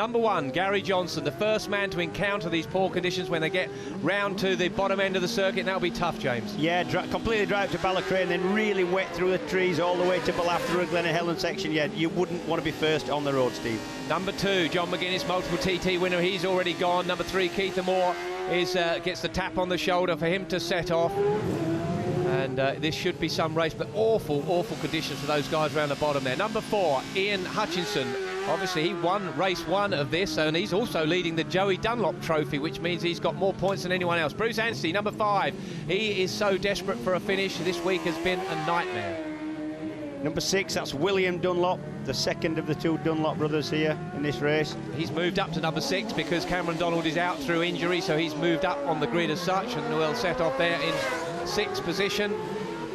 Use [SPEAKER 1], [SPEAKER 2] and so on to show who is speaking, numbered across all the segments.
[SPEAKER 1] Number 1, Gary Johnson, the first man to encounter these poor conditions when they get round to the bottom end of the circuit. That'll be tough, James.
[SPEAKER 2] Yeah, completely dry up to Ballaugh and then really wet through the trees all the way to Ballaugh through a Glen Helen section. Yeah, you wouldn't want to be first on the road, Steve.
[SPEAKER 1] Number 2, John McGuinness, multiple TT winner. He's already gone. Number 3, Keith Moore gets the tap on the shoulder for him to set off. And this should be some race, but awful, awful conditions for those guys around the bottom there. Number 4, Ian Hutchinson. Obviously, he won race 1 of this, and he's also leading the Joey Dunlop trophy, which means he's got more points than anyone else. Bruce Anstey, number 5. He is so desperate for a finish. This week has been a nightmare.
[SPEAKER 2] Number 6, that's William Dunlop, the second of the 2 Dunlop brothers here in this race.
[SPEAKER 1] He's moved up to number 6 because Cameron Donald is out through injury, so he's moved up on the grid as such, and will set off there in 6th position.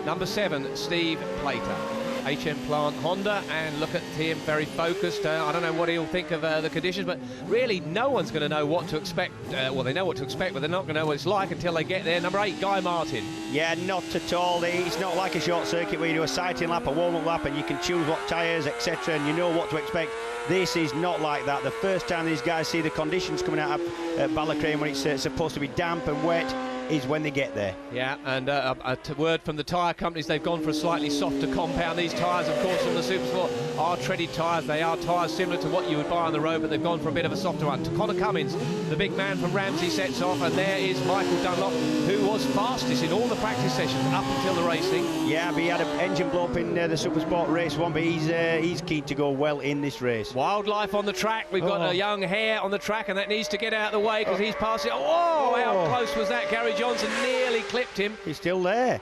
[SPEAKER 1] Number 7, Steve Plater, HM Plant Honda, and look at him, very focused. I don't know what he'll think of the conditions, but really no one's going to know what to expect. Well, they know what to expect, but they're not going to know what it's like until they get there. Number 8, Guy Martin.
[SPEAKER 2] Yeah, not at all. It's not like a short circuit where you do a sighting lap, a warm-up lap, and you can choose what tyres, etc., and you know what to expect. This is not like that. The first time these guys see the conditions coming out at Ballaugh when it's supposed to be damp and wet is when they get there.
[SPEAKER 1] Yeah, and a word from the tyre companies, they've gone for a slightly softer compound. These tyres, of course, on the Supersport are treaded tyres. They are tyres similar to what you would buy on the road, but they've gone for a bit of a softer one. Conor Cummins, the big man from Ramsey, sets off, and there is Michael Dunlop, who was fastest in all the practice sessions up until the racing.
[SPEAKER 2] Yeah, but he had an engine blow up in the Supersport Race 1, but he's keen to go well in this race.
[SPEAKER 1] Wildlife on the track. We've got a young hare on the track, and that needs to get out of the way because he's passing. Oh, how close was that? Gary Johnson nearly clipped him.
[SPEAKER 2] He's still there.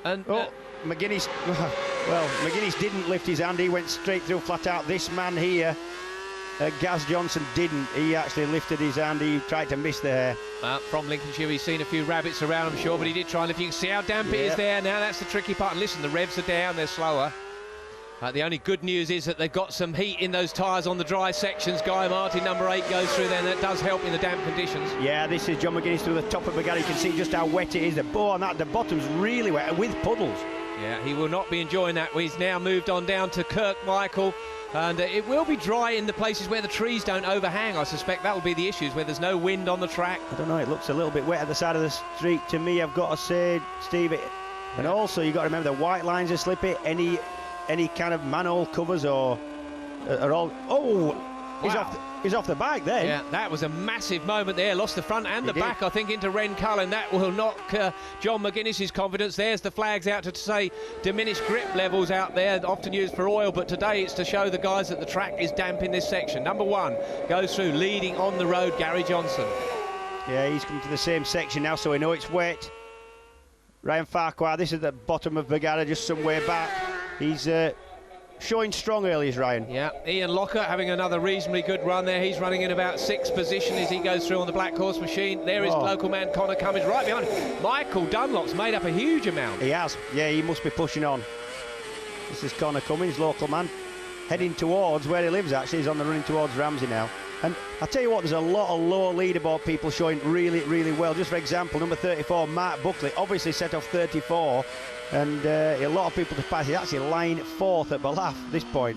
[SPEAKER 1] And
[SPEAKER 2] McGuinness, well, McGuinness didn't lift his hand. He went straight through flat out. This man here, Gaz Johnson, didn't. He actually lifted his hand. He tried to miss the hare.
[SPEAKER 1] From Lincolnshire, he's seen a few rabbits around, I'm sure, but he did try and lift. You can see how damp it is there. Now that's the tricky part. And listen, the revs are down. They're slower. The only good news is that they've got some heat in those tyres on the dry sections. Guy Martin, number 8, goes through there, and that does help in the damp conditions. Yeah, this is John McGuinness through the top of McGuinness. You can see just how wet it is. The bottom's really wet, with puddles. Yeah, he will not be enjoying that. He's now moved on down to Kirk Michael, and it will be dry in the places where the trees don't overhang. I suspect that will be the issues, where there's no wind on the track. I don't know, it looks a little bit wet at the side of the street to me, I've got to say, Steve. And also, you've got to remember the white lines are slippy. Any kind of manhole covers are all... Oh, wow. He's off the bike there. Yeah, that was a massive moment there. Lost the front and the back, I think, into Ren Cullen. That will knock John McGuinness's confidence. There's the flags out to say diminished grip levels out there, often used for oil, but today it's to show the guys that the track is damp in this section. Number 1 goes through, leading on the road, Gary Johnson. Yeah, he's come to the same section now, so we know it's wet. Ryan Farquhar, this is the bottom of Bagada, just some way back. He's showing strong early, is Ryan. Yeah, Ian Locker having another reasonably good run there. He's running in about 6th position as he goes through on the Black Horse machine. There is local man Conor Cummins right behind him. Michael Dunlop's made up a huge amount. He has. Yeah, he must be pushing on. This is Conor Cummins, local man, heading towards where he lives, actually. He's on the running towards Ramsey now. And I'll tell you what, there's a lot of low leaderboard people showing really, really well. Just for example, number 34, Mark Buckley, obviously set off 34, and a lot of people to pass. He's actually lying 4th at Ballaugh at this point.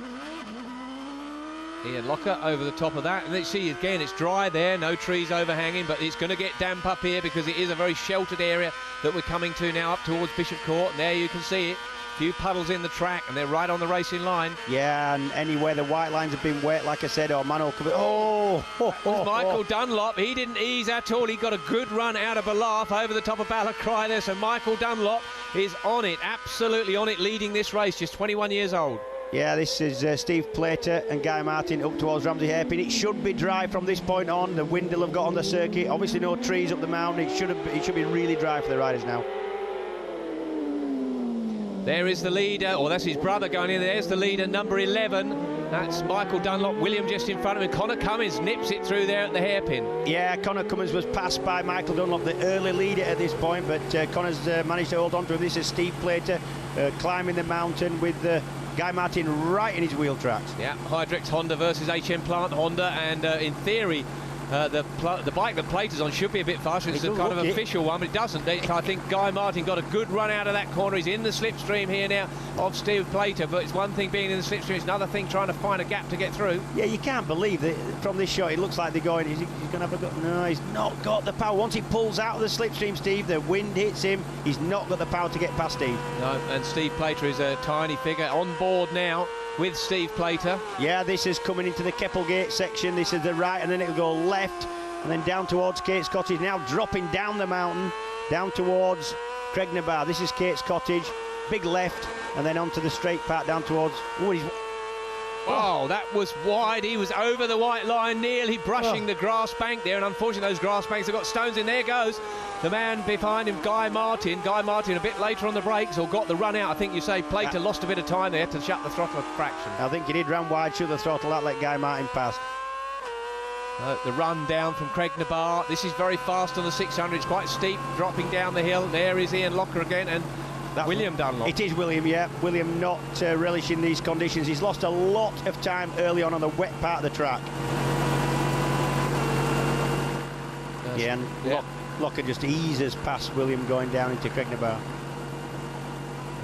[SPEAKER 1] Ian Locker over the top of that, and let's see again, it's dry there, no trees overhanging, but it's going to get damp up here because it is a very sheltered area that we're coming to now up towards Bishop Court, and there you can see it. Few puddles in the track, and they're right on the racing line. Yeah, and anywhere the white lines have been wet, like I said, or manhole cover. Michael Dunlop, he didn't ease at all. He got a good run out of Ballaugh over the top of Ballaugh there. So Michael Dunlop is on it, absolutely on it, leading this race, just 21 years old. Yeah, this is Steve Plater and Guy Martin up towards Ramsey Hairpin. It should be dry from this point on. The wind will have got on the circuit. Obviously no trees up the mountain. It should be really dry for the riders now. There is the leader, or that's his brother going in. There's the leader, number 11. That's Michael Dunlop. William just in front of him. Conor Cummins nips it through there at the hairpin. Yeah, Conor Cummins was passed by Michael Dunlop, the early leader at this point, but Conor's managed to hold on to him. This is Steve Plater climbing the mountain with Guy Martin right in his wheel tracks. Yeah, Hydrex Honda versus HM Plant Honda, and in theory, The bike that Plater's on should be a bit faster. It's a kind of official one, but it doesn't. I think Guy Martin got a good run out of that corner. He's in the slipstream here now of Steve Plater, but it's one thing being in the slipstream, it's another thing trying to find a gap to get through. Yeah, you can't believe that from this shot, it looks like they're going, he's going to have a go. No, he's not got the power. Once he pulls out of the slipstream, Steve, the wind hits him. He's not got the power to get past Steve. No, and Steve Plater is a tiny figure on board now with Steve Plater. Yeah, this is coming into the Keppelgate section. This is the right, and then it'll go left, and then down towards Kate's Cottage. Now dropping down the mountain, down towards Cregnabar. This is Kate's Cottage. Big left, and then onto the straight part down towards. Oh, that was wide. He was over the white line, nearly brushing the grass bank there, and unfortunately those grass banks have got stones in. There goes the man behind him, Guy Martin. Guy Martin a bit later on the brakes, or got the run out. I think you say Plater lost a bit of time there to shut the throttle a fraction. I think he did run wide, shut the throttle out, let Guy Martin pass. The run down from Cregnabar. This is very fast on the 600. It's quite steep, dropping down the hill. There is Ian Locker again, and that's William Dunlop. It is William, yeah. William not relishing these conditions. He's lost a lot of time early on the wet part of the track. Yeah, and Locker just eases past William going down into Cregnabar.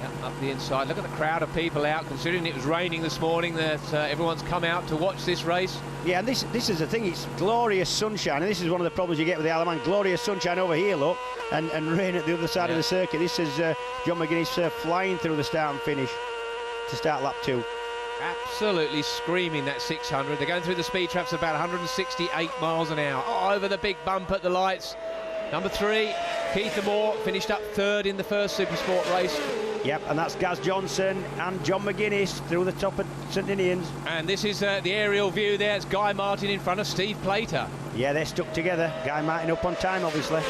[SPEAKER 1] Yeah, up the inside. Look at the crowd of people out, considering it was raining this morning, that everyone's come out to watch this race. Yeah, and this is the thing, it's glorious sunshine, and this is one of the problems you get with the Isle of Man. Glorious sunshine over here, look, and rain at the other side of the circuit. This is John McGuinness flying through the start and finish to start lap 2. Absolutely screaming that 600. They're going through the speed traps about 168 miles an hour. Oh, over the big bump at the lights. Number 3, Keith Moore, finished up 3rd in the first Supersport race. Yep, and that's Gaz Johnson and John McGuinness through the top of St Ninians. And this is the aerial view there. It's Guy Martin in front of Steve Plater. Yeah, they're stuck together. Guy Martin up on time, obviously.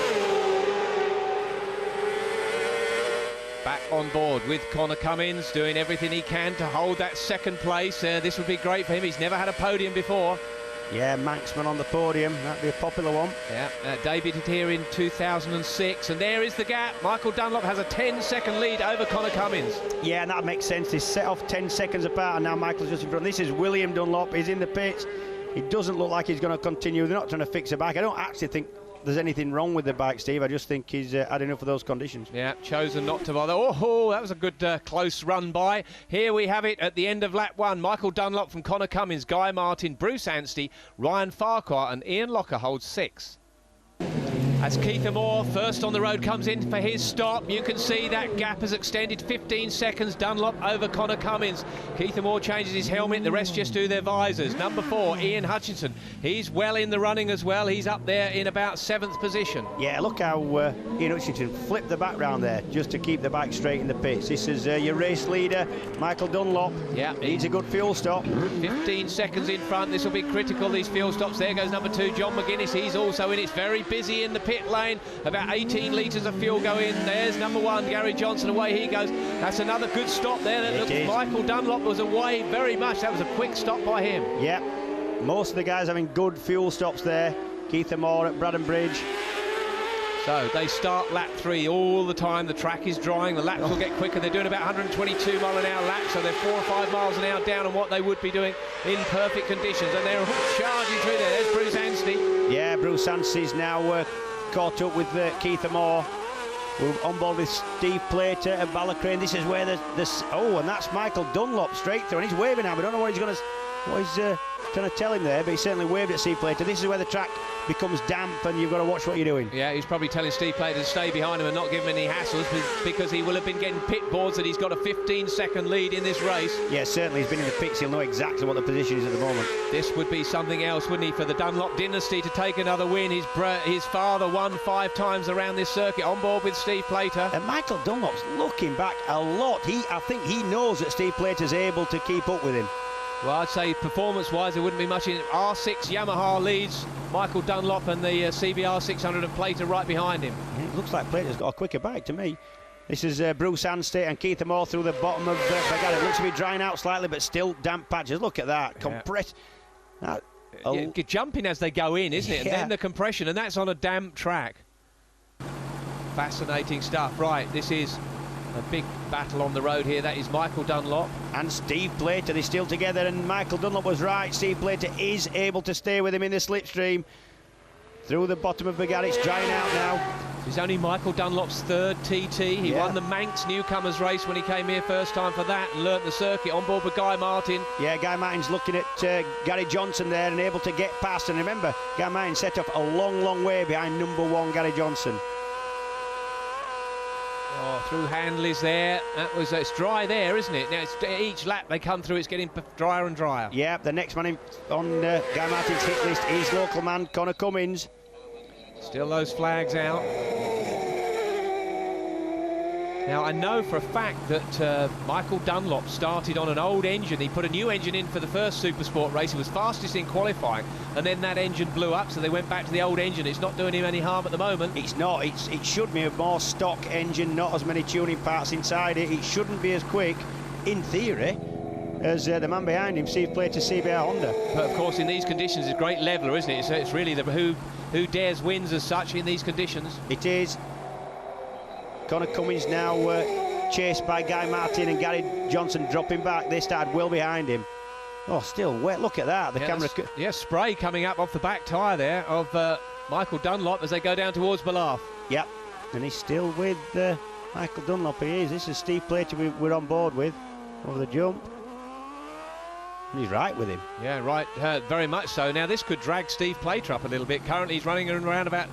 [SPEAKER 1] Back on board with Conor Cummins, doing everything he can to hold that second place. This would be great for him. He's never had a podium before. Yeah, Manxman on the podium. That'd be a popular one. Yeah, debuted here in 2006, and there is the gap. Michael Dunlop has a 10-second lead over Conor Cummins. Yeah, and that makes sense. They set off 10 seconds apart, and now Michael's just in front. This is William Dunlop. He's in the pits. It doesn't look like he's going to continue. They're not trying to fix a bike. I don't actually think there's anything wrong with the bike, Steve. I just think he's had enough of those conditions. Yeah, chosen not to bother. Oh, that was a good close run by. Here we have it at the end of lap 1. Michael Dunlop from Conor Cummins, Guy Martin, Bruce Anstey, Ryan Farquhar and Ian Locker holds 6. As Keith Moore, first on the road, comes in for his stop. You can see that gap has extended 15 seconds. Dunlop over Conor Cummins. Keith Moore changes his helmet. The rest just do their visors. Number 4, Ian Hutchinson. He's well in the running as well. He's up there in about 7th position. Yeah, look how Ian Hutchinson flipped the back round there just to keep the bike straight in the pits. This is your race leader, Michael Dunlop. Yeah, needs a good fuel stop. 15 seconds in front. This will be critical, these fuel stops. There goes number 2, John McGuinness. He's also in. It's very busy in the pit lane. About 18 litres of fuel go in. There's number 1, Gary Johnson. Away he goes. That's another good stop there. That looks Michael Dunlop was away very much. That was a quick stop by him. Yeah, most of the guys having good fuel stops there. Keith Moore at Braddon Bridge. So they start lap 3 all the time. The track is drying. The laps will get quicker. They're doing about 122 mile an hour laps, so they're 4 or 5 miles an hour down on what they would be doing in perfect conditions. And they're charging through there. There's Bruce Anstey. Yeah, Bruce Anstey's now caught up with Keith Moore. We're on board with Steve Plater at Ballaugh. This is where oh, and that's Michael Dunlop straight through, and he's waving now. We don't know what he's trying to tell him there, but he certainly waved at Steve Plater. This is where the track becomes damp and you've got to watch what you're doing. Yeah, he's probably telling Steve Plater to stay behind him and not give him any hassles, because he will have been getting pit boards that he's got a 15-second lead in this race. Yeah, certainly he's been in the pits. He'll know exactly what the position is at the moment. This would be something else, wouldn't he, for the Dunlop dynasty to take another win. His father won 5 times around this circuit on board with Steve Plater. And Michael Dunlop's looking back a lot. I think he knows that Steve Plater's able to keep up with him. Well, I'd say performance-wise, there wouldn't be much in it. R6 Yamaha leads Michael Dunlop, and the CBR 600 and Plater right behind him. Yeah, it looks like Plater's got a quicker bike to me. This is Bruce Anstey and Keith Moore through the bottom of Ballaugh. It looks to be drying out slightly, but still damp patches. Look at that, compressed. Jumping as they go in, isn't it? And then the compression, and that's on a damp track. Fascinating stuff. Right, this is a big battle on the road here. That is Michael Dunlop and Steve Plater. They're still together, and Michael Dunlop was right. Steve Plater is able to stay with him in the slipstream.
[SPEAKER 2] through the bottom of McGuinness. It's drying out now.
[SPEAKER 1] It's only Michael Dunlop's third TT. He won the Manx Newcomers race when he came here first time for that and learnt the circuit on board with Guy Martin. Yeah, Guy Martin's looking at Gary Johnson there and able to get past. And remember, Guy Martin set off a long, long way behind number 1 Gary Johnson. Oh, through Handley's there. That was it's dry there, isn't it? Now, each lap they come through, it's getting drier and drier. Yeah, the next man on Guy Martin's hit list is local man Conor Cummins. Still those flags out. Now, I know for a fact that Michael Dunlop started on an old engine. He put a new engine in for the first Supersport race. He was fastest in qualifying, and then that engine blew up, so they went back to the old engine. It's not doing him any harm at the moment. It's not. It should be a more stock engine, not as many tuning parts inside it. It shouldn't be as quick, in theory, as the man behind him, Steve Plater, CBR Honda. But of course, in these conditions, it's a great leveler, isn't it? So it's really the who dares wins as such in these conditions. It is. Conor Cummins now chased by Guy Martin and Gary Johnson dropping back. They started well behind him. Oh, still wet. Look at that. The camera. Yeah, spray coming up off the back tyre there of Michael Dunlop as they go down towards Ballaugh. Yep, and he's still with Michael Dunlop. He is. This is Steve Plater we're on board with over the jump. And he's right with him. Yeah, right, very much so. Now, this could drag Steve Plater up a little bit. Currently, he's running around about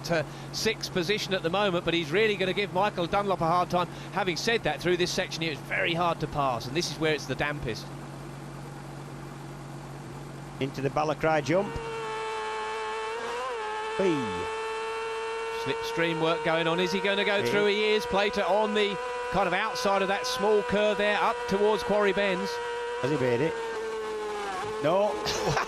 [SPEAKER 1] 6th position at the moment, but he's really going to give Michael Dunlop a hard time. Having said that, through this section here, it's very hard to pass, and this is where it's the dampest. Into the Ballaugh jump. Hey. Slipstream work going on. Is he going to go through? He is. Plater on the kind of outside of that small curve there, up towards Quarry Bends. Has he made it? No.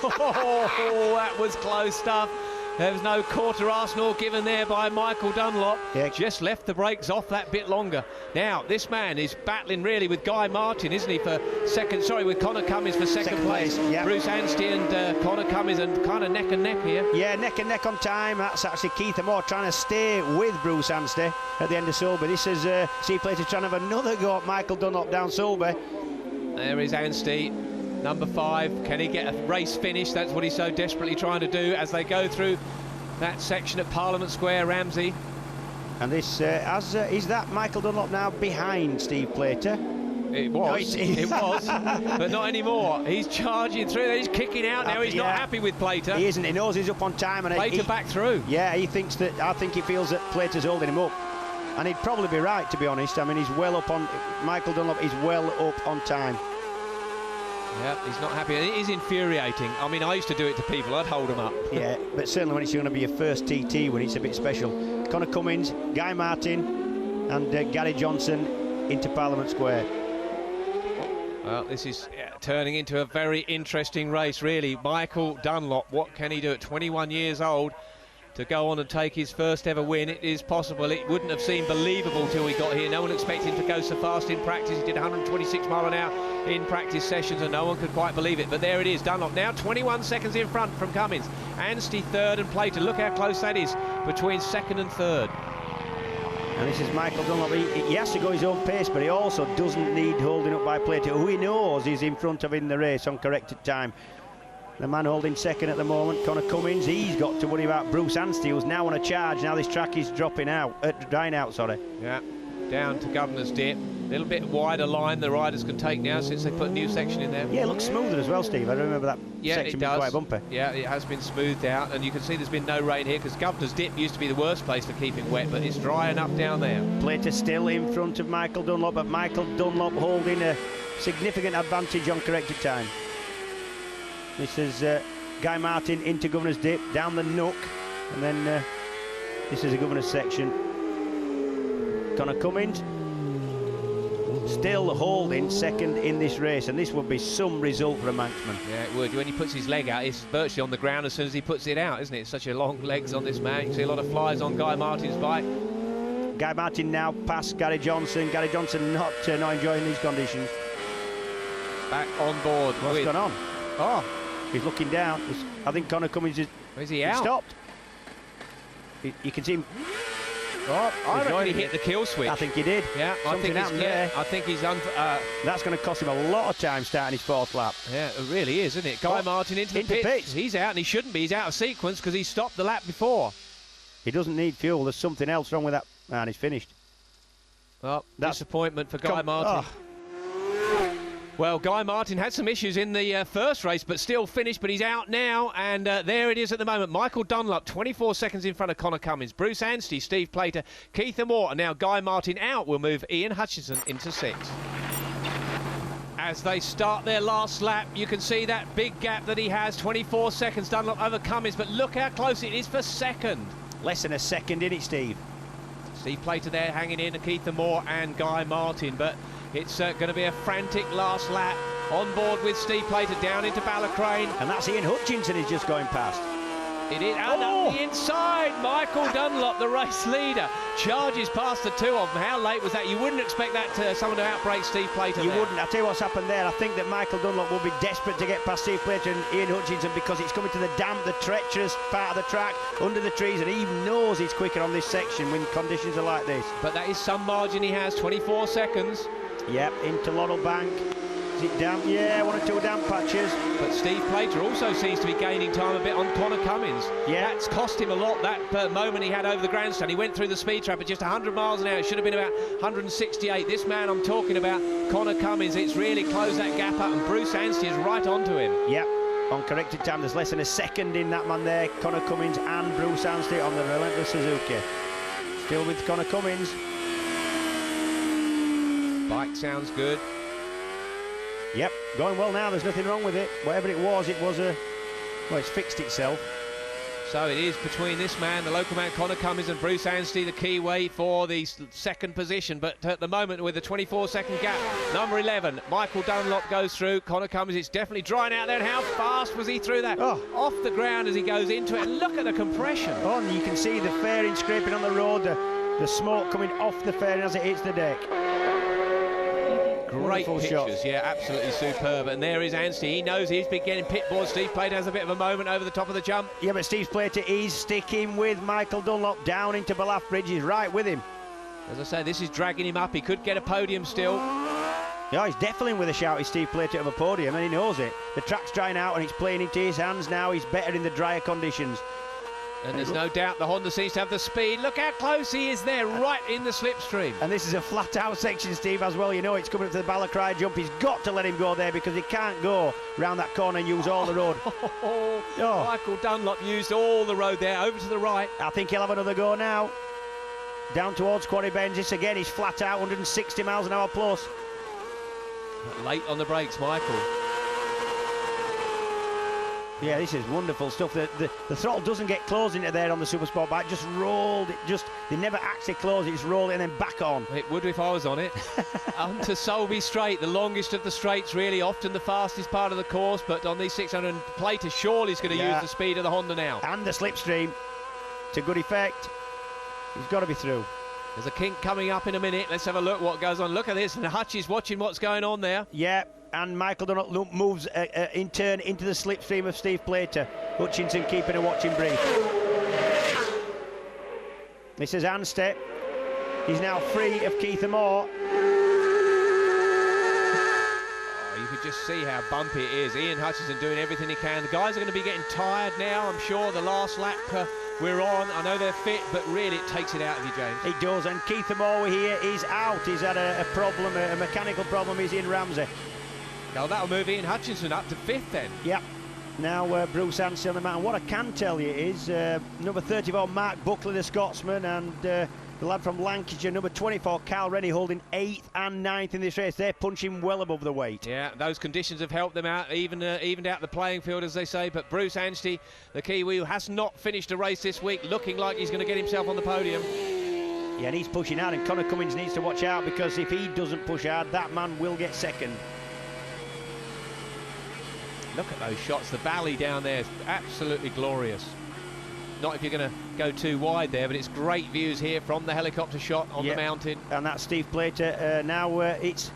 [SPEAKER 1] Oh, that was close stuff. There was no quarter Arsenal given there by Michael Dunlop. Yeah. Just left the brakes off that bit longer. Now, this man is battling really with Guy Martin, isn't he, for second, sorry, with Conor Cummins for second place. Yeah. Bruce Anstey and Conor Cummins and kind of neck and neck here. Yeah, neck and neck on time. That's actually Keith Moore trying to stay with Bruce Anstey at the end of Sulby. This is Steve Plater trying to have another go at Michael Dunlop down Sulby. There is Anstey. Number 5, can he get a race finish? That's what he's so desperately trying to do as they go through that section at Parliament Square, Ramsey. And this, is that Michael Dunlop now behind Steve Plater? It was, no, it was, but not anymore. He's charging through there, he's kicking out now, he's not happy with Plater. He isn't, he knows he's up on time. And Plater back through. Yeah, he thinks that, I think he feels that Plater's holding him up. And he'd probably be right, to be honest. I mean, he's well up on, Michael Dunlop is well up on time. Yeah, he's not happy. It is infuriating. I mean, I used to do it to people. I'd hold them up. Yeah, but certainly when it's going to be your first TT, when it's a bit special. Conor Cummins, Guy Martin and Gary Johnson into Parliament Square. Well, this is turning into a very interesting race, really. Michael Dunlop, what can he do at 21 years old? To go on and take his first ever win. It is possible. It wouldn't have seemed believable till he got here. No one expected him to go so fast in practice. He did 126 mile an hour in practice sessions and no one could quite believe it. But there it is, Dunlop now 21 seconds in front from Cummins. Anstey third and Plater. Look how close that is between second and third. And this is Michael Dunlop. He has to go his own pace, but he also doesn't need holding up by Plater, who he knows is in front of in the race on corrected time. The man holding second at the moment, Conor Cummins, he's got to worry about Bruce Anstey, who's now on a charge. Now this track is drying out, sorry. Yeah, down to Governor's Dip. A little bit wider line the riders can take now since they put a new section in there. Yeah, it looks smoother as well, Steve. I remember that section being quite bumpy. Yeah, it has been smoothed out, and you can see there's been no rain here because Governor's Dip used to be the worst place for keeping wet, but it's dry enough down there. Plater still in front of Michael Dunlop, but Michael Dunlop holding a significant advantage on corrected time. This is Guy Martin into Governor's Dip, down the Nook, and then this is a Governor's section. Conor Cummins still holding second in this race, and this would be some result for a Manxman. Yeah, it would. When he puts his leg out, it's virtually on the ground as soon as he puts it out, isn't it? Such a long legs on this man. You can see a lot of flies on Guy Martin's bike. Guy Martin now past Gary Johnson. Gary Johnson not enjoying these conditions. Back on board. What's gone on? Oh. He's looking down. I think Conor Cummins is he out? Stopped. You can see him. Oh, I reckon he hit the kill switch. I think he did. Yeah, I think he's that's going to cost him a lot of time starting his fourth lap. Yeah, it really is, isn't it? Guy Martin into the pits. He's out, and he shouldn't be. He's out of sequence because he stopped the lap before.
[SPEAKER 2] He doesn't need fuel. There's something else wrong with that. And he's finished.
[SPEAKER 1] Well, disappointment for Guy Martin. Well, Guy Martin had some issues in the first race, but still finished, but he's out now, and there it is at the moment. Michael Dunlop, 24 seconds in front of Conor Cummins. Bruce Anstey, Steve Plater, Keith Moore, and now Guy Martin out will move Ian Hutchinson into 6th. As they start their last lap, you can see that big gap that he has, 24 seconds, Dunlop over Cummins, but look how close it is for second.
[SPEAKER 2] Less than a second in it, Steve.
[SPEAKER 1] Steve Plater there hanging in, Keith Moore and Guy Martin, but it's going to be a frantic last lap. On board with Steve Plater down into Ballaugh.
[SPEAKER 2] And that's Ian Hutchinson is just going past.
[SPEAKER 1] It is, and on the inside, Michael Dunlop, the race leader, charges past the two of them. How late was that? You wouldn't expect that someone to outbreak Steve Plater.
[SPEAKER 2] You wouldn't. I'll tell you what's happened there. I think that Michael Dunlop will be desperate to get past Steve Plater and Ian Hutchinson because it's coming to the damp, the treacherous part of the track, under the trees, and he knows he's quicker on this section when conditions are like this.
[SPEAKER 1] But that is some margin he has, 24 seconds.
[SPEAKER 2] Yep, into Laurel Bank. Is it damp? Yeah, 1 or 2 damp patches.
[SPEAKER 1] But Steve Plater also seems to be gaining time a bit on Conor Cummins.
[SPEAKER 2] Yeah.
[SPEAKER 1] That's cost him a lot, that moment he had over the grandstand. He went through the speed trap at just 100 miles an hour. It should have been about 168. This man I'm talking about, Conor Cummins, it's really closed that gap up, and Bruce Anstey is right onto him.
[SPEAKER 2] Yep, on corrected time. There's less than a second in that man there. Conor Cummins and Bruce Anstey on the Relentless Suzuki. Still with Conor Cummins.
[SPEAKER 1] Bike sounds good.
[SPEAKER 2] Yep, going well now. There's nothing wrong with it. Whatever it was a... Well, it's fixed itself.
[SPEAKER 1] So it is between this man, the local man, Conor Cummins, and Bruce Anstey, the Kiwi, for the second position. But at the moment, with a 24-second gap, number 11, Michael Dunlop goes through. Conor Cummins, it's definitely drying out there. And how fast was he through that?
[SPEAKER 2] Oh.
[SPEAKER 1] Off the ground as he goes into it. And look at the compression.
[SPEAKER 2] Oh, and you can see the fairing scraping on the road, the smoke coming off the fairing as it hits the deck.
[SPEAKER 1] Great
[SPEAKER 2] Wonderful
[SPEAKER 1] pictures,
[SPEAKER 2] shot.
[SPEAKER 1] yeah, absolutely superb. And there is Anstey. He knows he's been getting pit board. Steve Plater has a bit of a moment over the top of the jump.
[SPEAKER 2] Yeah, but Steve Plater is sticking with Michael Dunlop down into Ballaugh Bridge. He's right with him.
[SPEAKER 1] As I say, this is dragging him up. He could get a podium still.
[SPEAKER 2] Yeah, he's definitely with a shout. Is Steve Plater of a podium, and he knows it. The track's drying out, and it's playing into his hands now. He's better in the drier conditions.
[SPEAKER 1] And there's no doubt the Honda seems to have the speed. Look how close he is there, right in the slipstream.
[SPEAKER 2] And this is a flat-out section, Steve, as well. You know it's coming up to the Ballaugh jump. He's got to let him go there because he can't go round that corner and use all the road.
[SPEAKER 1] Michael Dunlop used all the road there, over to the right.
[SPEAKER 2] I think he'll have another go now. Down towards Quarry Bends. This again, he's flat out, 160 miles an hour plus.
[SPEAKER 1] Late on the brakes, Michael.
[SPEAKER 2] Yeah, this is wonderful stuff. The throttle doesn't get closed into there on the Supersport bike, just rolled. They never actually close it, just roll it and then back on.
[SPEAKER 1] It would if I was on it. Onto Solby Straight, the longest of the straights, really, often the fastest part of the course, but on these 600, Plater surely is going to use the speed of the Honda now.
[SPEAKER 2] And the slipstream, to good effect. He's got to be through.
[SPEAKER 1] There's a kink coming up in a minute. Let's have a look what goes on. Look at this, and Hutch is watching what's going on there.
[SPEAKER 2] Yeah. And Michael Dunlop moves in turn into the slipstream of Steve Plater. Hutchinson keeping a watching brief. This is Anstey. He's now free of Keith Moore.
[SPEAKER 1] You could just see how bumpy it is. Ian Hutchinson doing everything he can. The guys are going to be getting tired now, I'm sure. The last lap we're on. I know they're fit, but really it takes it out of you, James.
[SPEAKER 2] It does, and Keith Moore here is out. He's had a problem, a mechanical problem. He's in Ramsey.
[SPEAKER 1] Now that'll move Ian Hutchinson up to 5th then.
[SPEAKER 2] Yep. Now Bruce Anstey on the mat. And what I can tell you is number 34, Mark Buckley, the Scotsman, and the lad from Lancashire, number 24, Cal Rennie, holding 8th and 9th in this race. They're punching well above the weight. Yeah,
[SPEAKER 1] those conditions have helped them out, evened out the playing field, as they say. But Bruce Anstey, the Kiwi, who has not finished a race this week, looking like he's going to get himself on the podium.
[SPEAKER 2] Yeah, and he's pushing hard, and Conor Cummins needs to watch out, because if he doesn't push hard, that man will get second.
[SPEAKER 1] Look at those shots. The valley down there is absolutely glorious. Not if you're going to go too wide there, but it's great views here from the helicopter shot on the mountain.
[SPEAKER 2] And that's Steve Plater. Now it's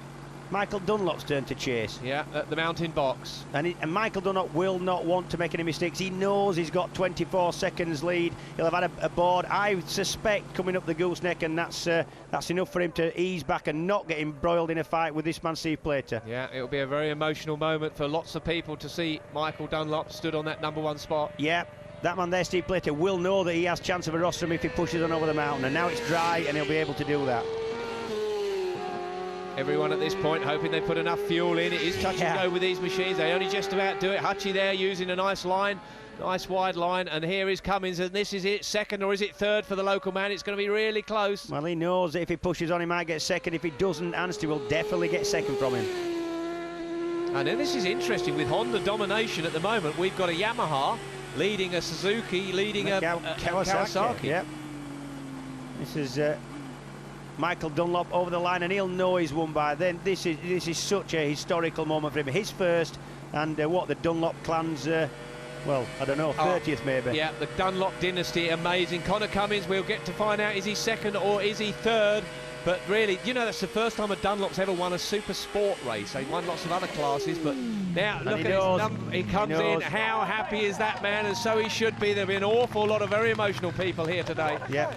[SPEAKER 2] Michael Dunlop's turn to chase.
[SPEAKER 1] Yeah, at the mountain box.
[SPEAKER 2] And Michael Dunlop will not want to make any mistakes. He knows he's got 24 seconds lead. He'll have had a board, I suspect, coming up the gooseneck, and that's enough for him to ease back and not get embroiled in a fight with this man, Steve Plater.
[SPEAKER 1] Yeah, it'll be a very emotional moment for lots of people to see Michael Dunlop stood on that #1 spot.
[SPEAKER 2] Yeah. that man there, Steve Plater, will know that he has chance of a rostrum if he pushes on over the mountain, and now it's dry and he'll be able to do that.
[SPEAKER 1] Everyone at this point hoping they put enough fuel in. It is touch and go with these machines. They only just about do it. Hutchie there using a nice line, nice wide line, and here is Cummins, and this is it, second, or is it third for the local man? It's going to be really close.
[SPEAKER 2] Well, he knows that if he pushes on, he might get second. If he doesn't, Anstey will definitely get second from him.
[SPEAKER 1] And then this is interesting with Honda domination at the moment. We've got a Yamaha leading a Suzuki, leading a Kawasaki.
[SPEAKER 2] Yep. This is Michael Dunlop over the line, and he'll know he's won by then. This is such a historical moment for him. His first, and what the Dunlop clan's, well, I don't know, 30th maybe.
[SPEAKER 1] Yeah, the Dunlop dynasty, amazing. Conor Cummins, we'll get to find out, is he second or is he third? But really, you know, that's the first time a Dunlop's ever won a super sport race. They've won lots of other classes, but now look at his number. He comes in. How happy is that man? And so he should be. There'll be an awful lot of very emotional people here today.
[SPEAKER 2] Yeah.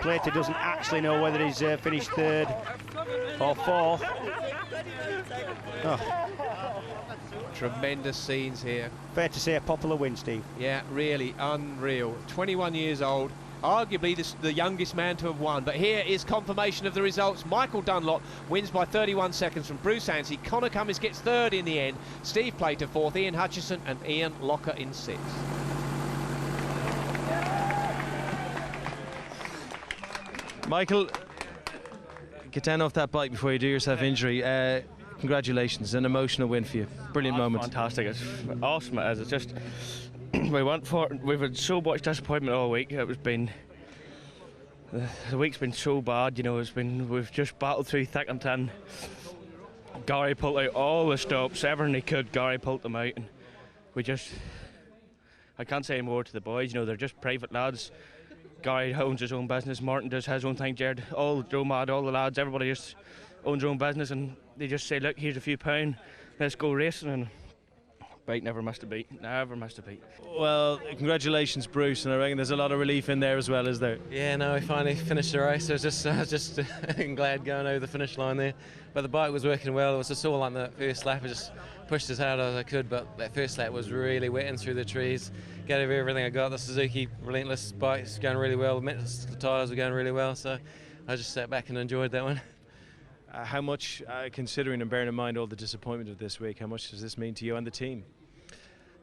[SPEAKER 2] Plater doesn't actually know whether he's finished third or fourth. Oh.
[SPEAKER 1] Tremendous scenes here.
[SPEAKER 2] Fair to say a popular win, Steve.
[SPEAKER 1] Yeah, really unreal. 21 years old. Arguably the youngest man to have won, but here is confirmation of the results. Michael Dunlop wins by 31 seconds from Bruce Anstey. Conor Cummins gets third in the end. Steve Plater fourth, Ian Hutchison and Ian Locker in sixth.
[SPEAKER 3] Michael, get down off that bike before you do yourself injury. Congratulations, an emotional win for you. Brilliant moment.
[SPEAKER 4] Fantastic, it's awesome. It is. It's just we've had so much disappointment all week. The week's been so bad, you know. We've just battled through thick and thin. Gary pulled out all the stops, everything he could. Gary pulled them out, and I can't say more to the boys. You know, they're just private lads. Gary owns his own business. Martin does his own thing. Jared, all Joe Mad, all the lads, everybody just owns their own business, and they just say, look, here's a few pound, let's go racing. And bike never missed a beat, never missed a beat.
[SPEAKER 3] Well, congratulations, Bruce, and I reckon there's a lot of relief in there as well, is there?
[SPEAKER 5] Yeah, no, we finally finished the race. I was just glad going over the finish line there. But the bike was working well. It was just all like the first lap. I just pushed as hard as I could, but that first lap was really wetting through the trees. Gave everything I got. The Suzuki Relentless bike's going really well. The tyres were going really well, so I just sat back and enjoyed that one.
[SPEAKER 3] How much, considering and bearing in mind all the disappointment of this week, how much does this mean to you and the team?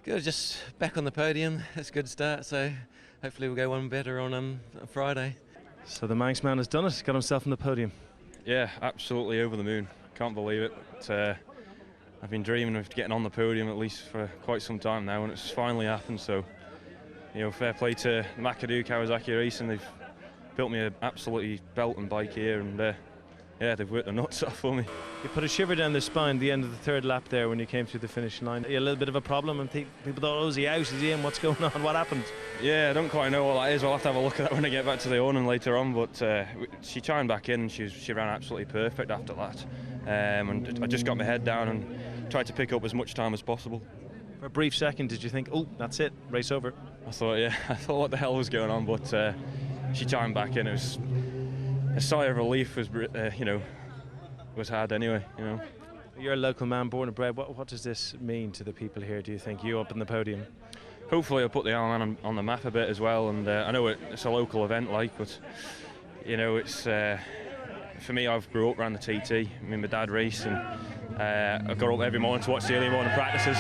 [SPEAKER 5] Good, just back on the podium. That's a good start, so hopefully we'll go one better on Friday.
[SPEAKER 3] So the Manx man has done it, got himself on the podium.
[SPEAKER 6] Yeah, absolutely over the moon. Can't believe it. I've been dreaming of getting on the podium at least for quite some time now, and it's finally happened. So, you know, fair play to McAdoo Kawasaki Racing. They've built me an absolutely belting bike here, and yeah, they've worked their nuts off for me.
[SPEAKER 3] You put a shiver down the spine at the end of the third lap there when you came through the finish line. A little bit of a problem, and people thought, oh, is he out? Is he in? What's going on? What happened?
[SPEAKER 6] Yeah, I don't quite know what that is. I'll have to have a look at that when I get back to the awning later on. But she chimed back in, and she ran absolutely perfect after that. And I just got my head down and tried to pick up as much time as possible.
[SPEAKER 3] For a brief second, did you think, oh, that's it, race over?
[SPEAKER 6] I thought what the hell was going on, but she chimed back in. It was a sigh of relief. Was hard anyway. You know.
[SPEAKER 3] You're a local man, born and bred. What does this mean to the people here? Do you think you up in the podium?
[SPEAKER 6] Hopefully, I'll put the Ironman on the map a bit as well. And I know it's a local event, but you know, it's for me. I've grew up around the TT. I mean, my dad raced, and I got up every morning to watch the early morning practices,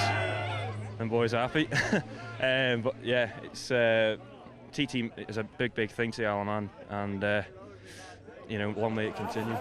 [SPEAKER 6] and boys are happy. But yeah, it's TT is a big thing to the Ironman, and you know, long may it continue.